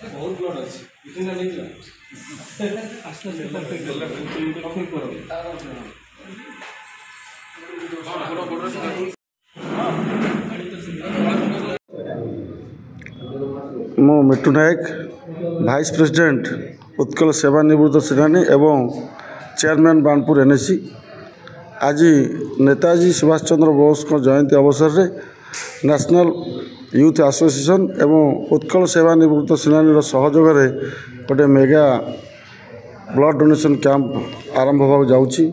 बहुत ब्लड अच्छी इतना नहीं मो मिट्टू नायक भाइस प्रेसिडेंट उत्कल सेवानिवृत्त सेनानी एवं चेयरमैन बाणपुर एनएसी आज नेताजी सुभाष चंद्र बोस को जयंती अवसर में नेशनल यूथ एसोसिएशन एवं उत्कल सेवानिवृत्त सेनानी सहयोग में गोटे मेगा ब्लड डोनेशन कैंप आरंभ होगा जाऊँगी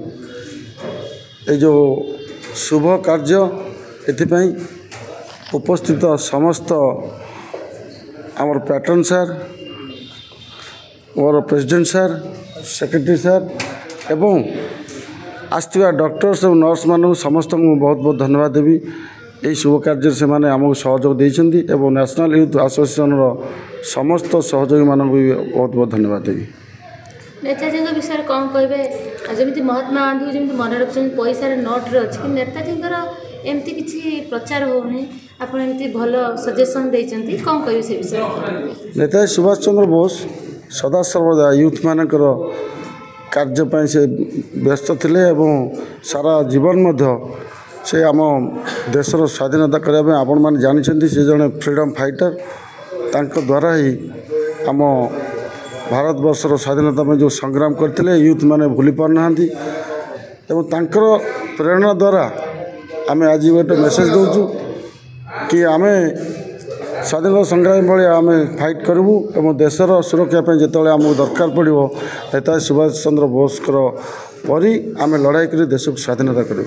ये जो शुभ कार्य एथिपाई उपस्थित समस्त आमर पैटर्न सर मोर प्रेसिडेंट सर सेक्रेटरी सर एवं आसवा डॉक्टर्स और नर्स मान समस्त बहुत बहुत धन्यवाद देवी यही शुभ कार्य से मैंने आमको सहयोग देती एवं नेशनल यूथ एसोसिएशन समस्त सहयोगी मान भी बहुत बहुत धन्यवाद देवी। नेताजी विषय कौन कहे जमी महात्मा गांधी जमी मन रखुच्च पैसा नोट्रे अच्छी नेताजी एमती किसी प्रचार होनी आप भल सजेसन देती कौन कहे से विषय नेताजी सुभाष चंद्र बोस सदा सर्वदा यूथ मानकर कार्यपाई से व्यस्त थे एवं सारा जीवन से आम देशर स्वाधीनता करने आपण मैंने जानते से जड़े फ्रीडम फाइटर तांको द्वारा ही आम भारत वर्षर स्वाधीनता में जो संग्राम करते यूथ माने भूली पार ना एवं तांकर प्रेरणा द्वारा आम आज गोटे मेसेज दौचु कि आम स्वाधीनता संग्राम भाई आम फाइट करूँ एवं देशर सुरक्षा जो आमको दरकार पड़ो नेताजी सुभाष चंद्र बोस परी आम लड़ाई कर देश को स्वाधीनता करूँ।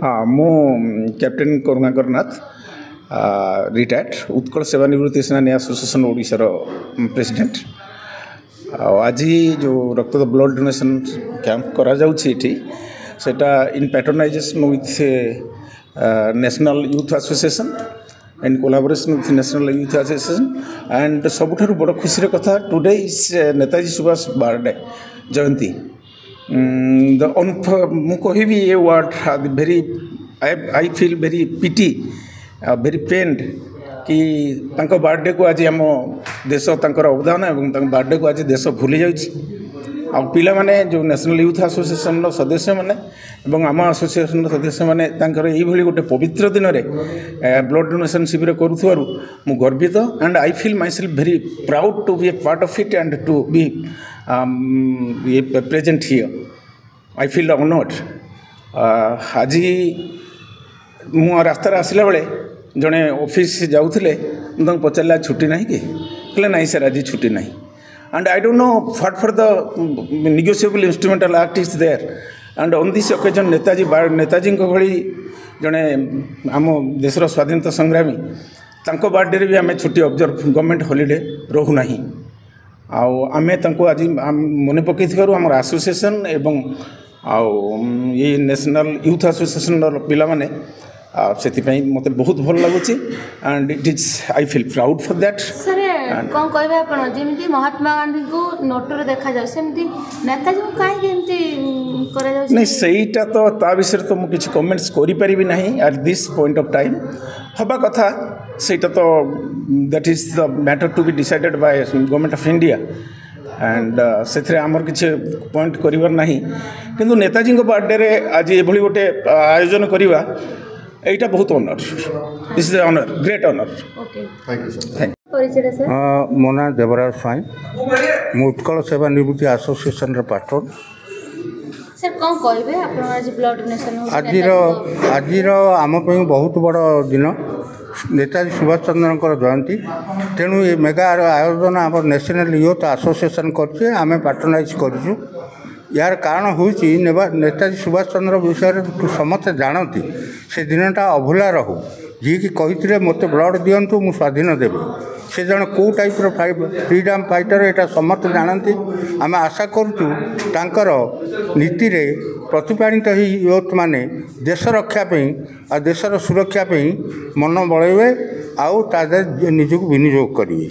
हाँ मु कैप्टेन करुणाकर नाथ रिटायर्ड उत्कल सेवानिवृत्ति सेनानी एसोसिएशन ओडिशार प्रेसिडेंट आज जो रक्त ब्लड डोनेशन कैंप करा सेटा in patronisation with national youth association and collaboration with national youth association and सबुठ बड़ खुशी कथा today is Netaji Subhash birthday जयंती मु कहि ये word very I feel very pity very pained कि तांको बर्थडे को आज आम देश तांकर अवदान एवं बर्थडे को आज देश भूली जाइए आ पिला माने जो नेशनल यूथ एसोसिएशन सदस्य माने एवं आम एसोसिएशन सदस्य माने तांकर यही गोटे पवित्र दिन में ब्लड डोनेशन शिविर करूथुवारु मु गर्वित and I feel myself very proud to be a part of it and to be present here I feel honoured. आज मु रास्तार आसला बेले जड़े ऑफिस जाऊे मुझे पचारा छुट्टी ना कि नहीं सर आज छुट्टी ना and I don't know what for the negotiable instrumental act is there and on this occasion Netaji भली जड़े आम देशर स्वाधीनता संग्रामी तांको बर्थडे भी आम छुट्टी ऑब्जर्व गवर्नमेंट हॉलिडे रोना आम आज मन पकई आम एसोसिएशन एवं ये नेशनल यूथ एसोसिएशन पिला माने से मत बहुत भल लगुच and it is I feel proud for that. Sir कौन कहे आप जमी महात्मा गांधी को नोटर देखा जाए नेताजी को कहीं नहीं सहीटा तो ता विषय तो मुझे किसी कमेंट्स करी ना at this point of time हवा कथा सेटा तो that is the matter to be decided by government of India and से आमर किसी पॉइंट कर किंतु नेताजी बर्थडे आज ये गोटे आयोजन करवा यहाँ बहुत honour this is honour great honour okay thank you sir thank परिचय सर मो ना देवराज स्वाई मु उत्कल सेवा निवृत्ति आसोसिएशन पार्टन सर कौन कहे आप आज ब्लड डोनेशन आज आम बहुत बड़ दिन नेताजी सुभाष चंद्र जयंती तेणु ये मेगा आयोजन आम नेशनल यूथ आसोसिएशन करें पार्टनाइज करूँ यार कारण हूँ नेताजी सुभाष चंद्र विषय समस्ते जानती से दिनटा अभूला रहू जी कि कही मत ब्लड दिंतु मु स्वाधीन देवी से जन कौ टाइप्र फ्रीडम फाइटर यहाँ समस्त जानती आम आशा कर नीति रे प्रतिपादित ही यूथ माने देश रक्षापी आ देशर सुरक्षापी मन बड़े आउ निजक विनियोग करेंगे।